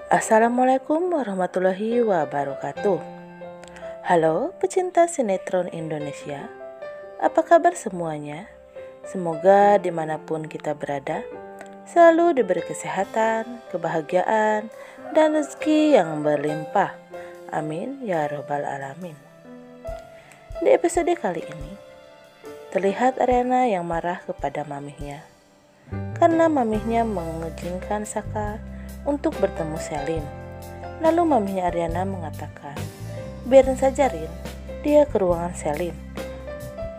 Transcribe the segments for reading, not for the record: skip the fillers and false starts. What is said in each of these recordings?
Assalamualaikum warahmatullahi wabarakatuh. Halo pecinta sinetron Indonesia, apa kabar semuanya? Semoga dimanapun kita berada selalu diberi kesehatan, kebahagiaan, dan rezeki yang berlimpah. Amin ya robbal alamin. Di episode kali ini terlihat Aryana yang marah kepada mamihnya karena mamihnya mengizinkan Saka untuk bertemu Selin. Lalu mamihnya Aryana mengatakan, biarin saja Rin, dia ke ruangan Selin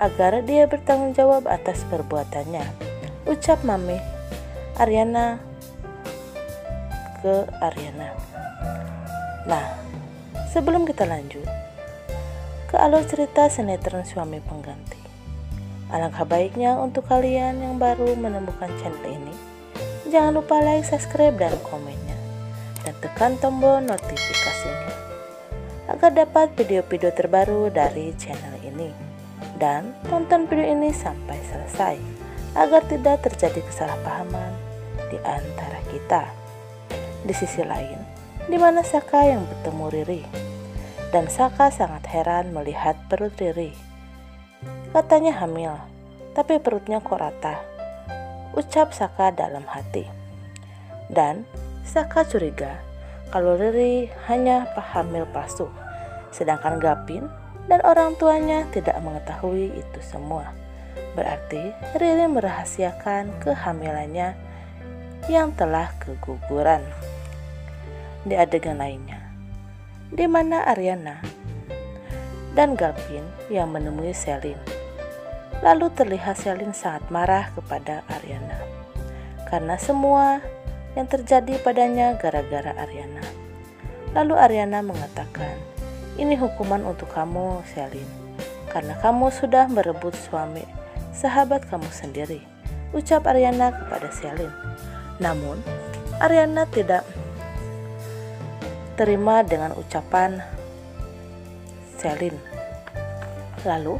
agar dia bertanggung jawab atas perbuatannya, ucap mamih Aryana ke Aryana. Nah, sebelum kita lanjut ke alur cerita sinetron Suami Pengganti, alangkah baiknya untuk kalian yang baru menemukan channel ini, jangan lupa like, subscribe, dan komennya, dan tekan tombol notifikasinya agar dapat video-video terbaru dari channel ini. Dan tonton video ini sampai selesai agar tidak terjadi kesalahpahaman di antara kita. Di sisi lain, di mana Saka yang bertemu Riri, dan Saka sangat heran melihat perut Riri. Katanya hamil, tapi perutnya kok rata, ucap Saka dalam hati. Dan Saka curiga kalau Riri hanya hamil palsu, sedangkan Gapin dan orang tuanya tidak mengetahui itu semua. Berarti Riri merahasiakan kehamilannya yang telah keguguran. Di adegan lainnya, di mana Aryana dan Gapin yang menemui Selin, lalu terlihat Selin sangat marah kepada Aryana karena semua yang terjadi padanya gara-gara Aryana. Lalu Aryana mengatakan, ini hukuman untuk kamu Selin, karena kamu sudah merebut suami sahabat kamu sendiri, ucap Aryana kepada Selin. Namun Aryana tidak terima dengan ucapan Selin. Lalu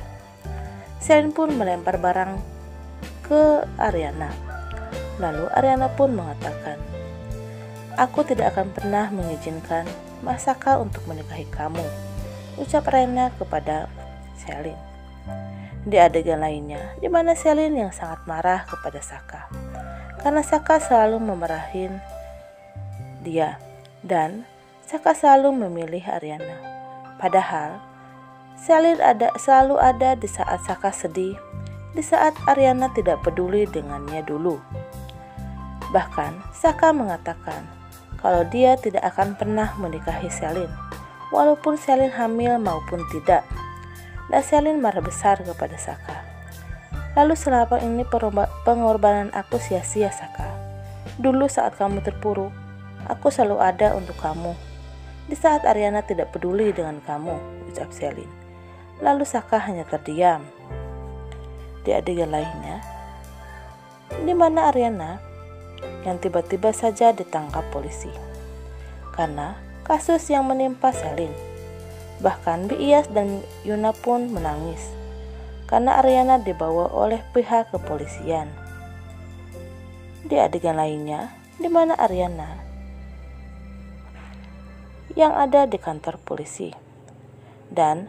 Selin pun melempar barang ke Aryana. Lalu Aryana pun mengatakan, aku tidak akan pernah mengizinkan Mas Saka untuk menikahi kamu, ucap Aryana kepada Selin. Di adegan lainnya, di mana Selin yang sangat marah kepada Saka karena Saka selalu memarahin dia dan Saka selalu memilih Aryana. Padahal Selin selalu ada di saat Saka sedih, di saat Aryana tidak peduli dengannya dulu. Bahkan Saka mengatakan kalau dia tidak akan pernah menikahi Selin, walaupun Selin hamil maupun tidak. Dan Selin marah besar kepada Saka. Lalu selama ini pengorbanan aku sia-sia Saka. Dulu saat kamu terpuruk, aku selalu ada untuk kamu. Di saat Aryana tidak peduli dengan kamu, ucap Selin. Lalu Saka hanya terdiam. Di adegan lainnya, di mana Aryana yang tiba-tiba saja ditangkap polisi karena kasus yang menimpa Selin. Bahkan Biiyas dan Yuna pun menangis karena Aryana dibawa oleh pihak kepolisian. Di adegan lainnya, di mana Aryana yang ada di kantor polisi dan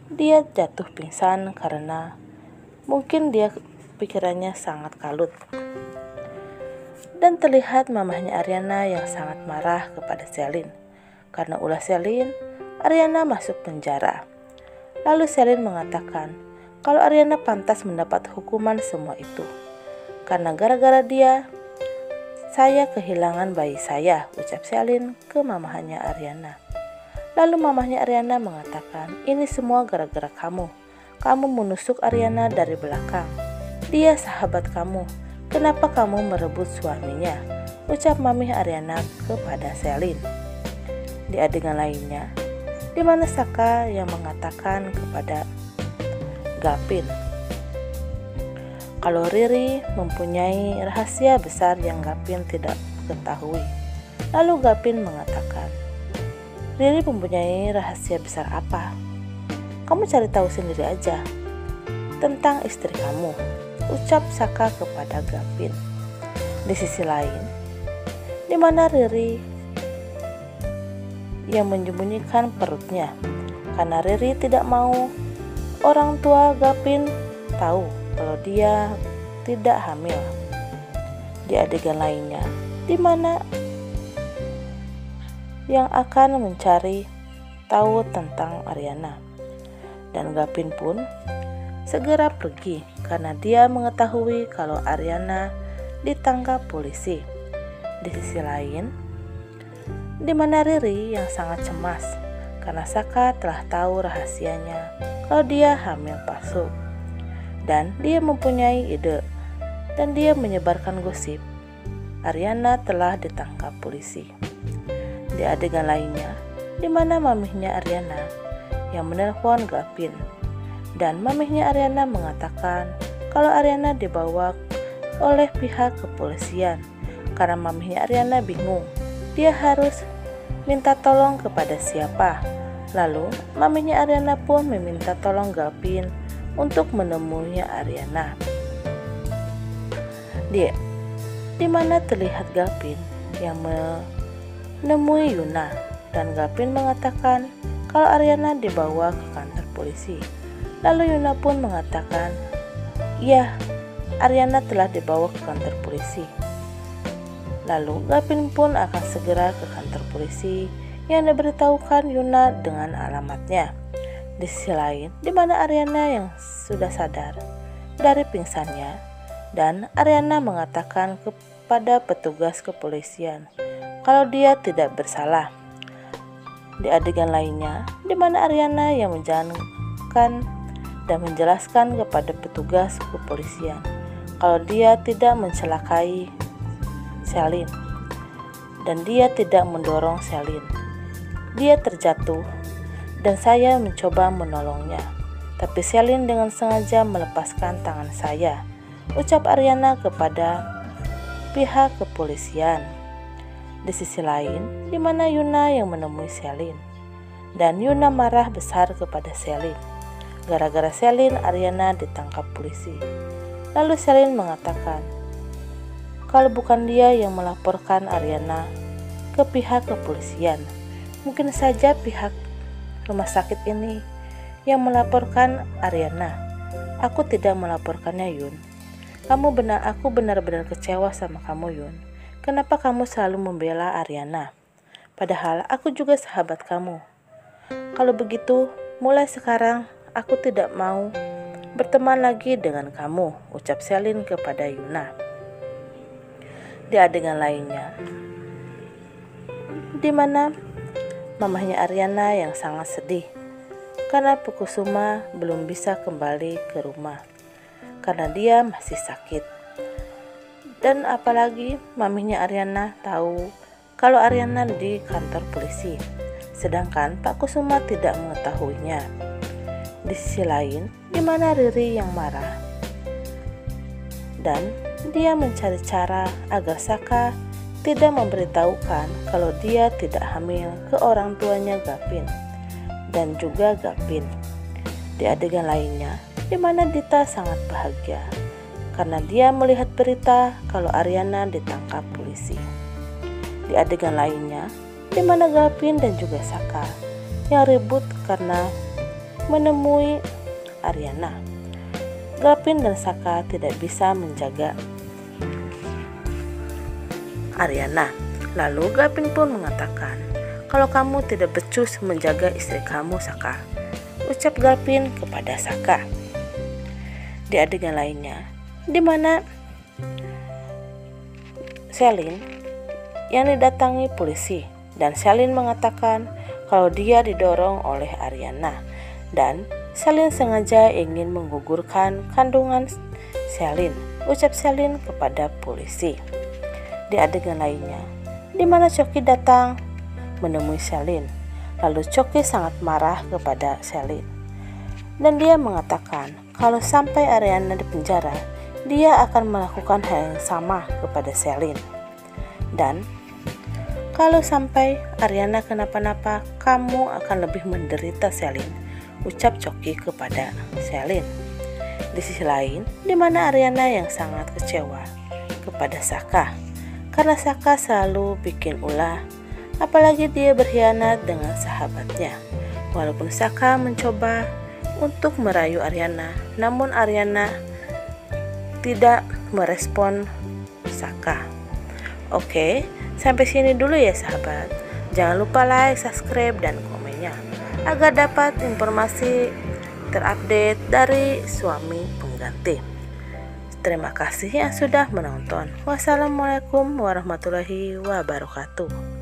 dia jatuh pingsan karena mungkin dia pikirannya sangat kalut. Dan terlihat mamahnya Aryana yang sangat marah kepada Selin karena ulah Selin, Aryana masuk penjara. Lalu Selin mengatakan kalau Aryana pantas mendapat hukuman semua itu karena gara-gara dia saya kehilangan bayi saya, ucap Selin ke mamahnya Aryana. Lalu mamahnya Aryana mengatakan, ini semua gara-gara kamu. Kamu menusuk Aryana dari belakang. Dia sahabat kamu. Kenapa kamu merebut suaminya? Ucap mamih Aryana kepada Selin. Di adegan lainnya, di mana Saka yang mengatakan kepada Gapin kalau Riri mempunyai rahasia besar yang Gapin tidak ketahui. Lalu Gapin mengatakan, Riri mempunyai rahasia besar apa? Kamu cari tahu sendiri aja tentang istri kamu. ucap Saka kepada Gavin. Di sisi lain, di mana Riri yang menyembunyikan perutnya karena Riri tidak mau orang tua Gavin tahu kalau dia tidak hamil. Di adegan lainnya, di mana yang akan mencari tahu tentang Ariana, dan Gavin pun segera pergi karena dia mengetahui kalau Ariana ditangkap polisi. Di sisi lain, di mana Riri yang sangat cemas karena Saka telah tahu rahasianya kalau dia hamil palsu, dan dia mempunyai ide dan dia menyebarkan gosip Ariana telah ditangkap polisi. Di adegan lainnya, di mana mamihnya Ariana yang menelpon Gavin, dan mamihnya Ariana mengatakan kalau Ariana dibawa oleh pihak kepolisian karena mamihnya Ariana bingung dia harus minta tolong kepada siapa. Lalu mamihnya Ariana pun meminta tolong Gavin untuk menemui Ariana. Di mana terlihat Gavin yang menemui Yuna, dan Gavin mengatakan kalau Ariana dibawa ke kantor polisi. Lalu Yuna pun mengatakan, "Ya, Ariana telah dibawa ke kantor polisi." Lalu Gavin pun akan segera ke kantor polisi yang diberitahukan Yuna dengan alamatnya. Di sisi lain, di mana Ariana yang sudah sadar dari pingsannya, dan Ariana mengatakan kepada petugas kepolisian kalau dia tidak bersalah. Di adegan lainnya, di mana Ariana yang menjalankan dan menjelaskan kepada petugas kepolisian kalau dia tidak mencelakai Selin dan dia tidak mendorong Selin. Dia terjatuh dan saya mencoba menolongnya, tapi Selin dengan sengaja melepaskan tangan saya, ucap Ariana kepada pihak kepolisian. Di sisi lain, di mana Yuna yang menemui Selin, dan Yuna marah besar kepada Selin gara-gara Selin Ariana ditangkap polisi. Lalu Selin mengatakan kalau bukan dia yang melaporkan Ariana ke pihak kepolisian, mungkin saja pihak rumah sakit ini yang melaporkan Ariana. Aku tidak melaporkannya, Yun. Aku benar-benar kecewa sama kamu, Yun. Kenapa kamu selalu membela Ariana? Padahal aku juga sahabat kamu. Kalau begitu, mulai sekarang aku tidak mau berteman lagi dengan kamu, ucap Selin kepada Yuna. Di adegan lainnya, di mana mamahnya Ariana yang sangat sedih karena Pukusuma belum bisa kembali ke rumah karena dia masih sakit. Dan apalagi maminya Ariana tahu kalau Ariana di kantor polisi, sedangkan Pak Kusuma tidak mengetahuinya. Di sisi lain, di mana Riri yang marah dan dia mencari cara agar Saka tidak memberitahukan kalau dia tidak hamil ke orang tuanya Gavin dan juga Gavin. Di adegan lainnya, di mana Dita sangat bahagia karena dia melihat berita kalau Ariana ditangkap polisi. Di adegan lainnya, di mana Gavin dan juga Saka yang ribut karena menemui Ariana. Gavin dan Saka tidak bisa menjaga Ariana. Lalu Gavin pun mengatakan, kalau kamu tidak becus menjaga istri kamu, Saka, ucap Gavin kepada Saka. Di adegan lainnya, di mana Selin yang didatangi polisi, dan Selin mengatakan kalau dia didorong oleh Ariana, dan Selin sengaja ingin menggugurkan kandungan Selin, ucap Selin kepada polisi. Di adegan lainnya, di mana Choki datang menemui Selin, lalu Choki sangat marah kepada Selin, dan dia mengatakan kalau sampai Ariana di penjara, dia akan melakukan hal yang sama kepada Selin. Dan kalau sampai Ariana kenapa-napa, kamu akan lebih menderita, Selin, ucap Choki kepada Selin. Di sisi lain, di mana Ariana yang sangat kecewa kepada Saka karena Saka selalu bikin ulah, apalagi dia berkhianat dengan sahabatnya. Walaupun Saka mencoba untuk merayu Ariana, namun Ariana tidak merespon Saka. Oke, sampai sini dulu ya sahabat. Jangan lupa like, subscribe, dan komennya agar dapat informasi terupdate dari suami pengganti. Terima kasih yang sudah menonton. Wassalamualaikum warahmatullahi wabarakatuh.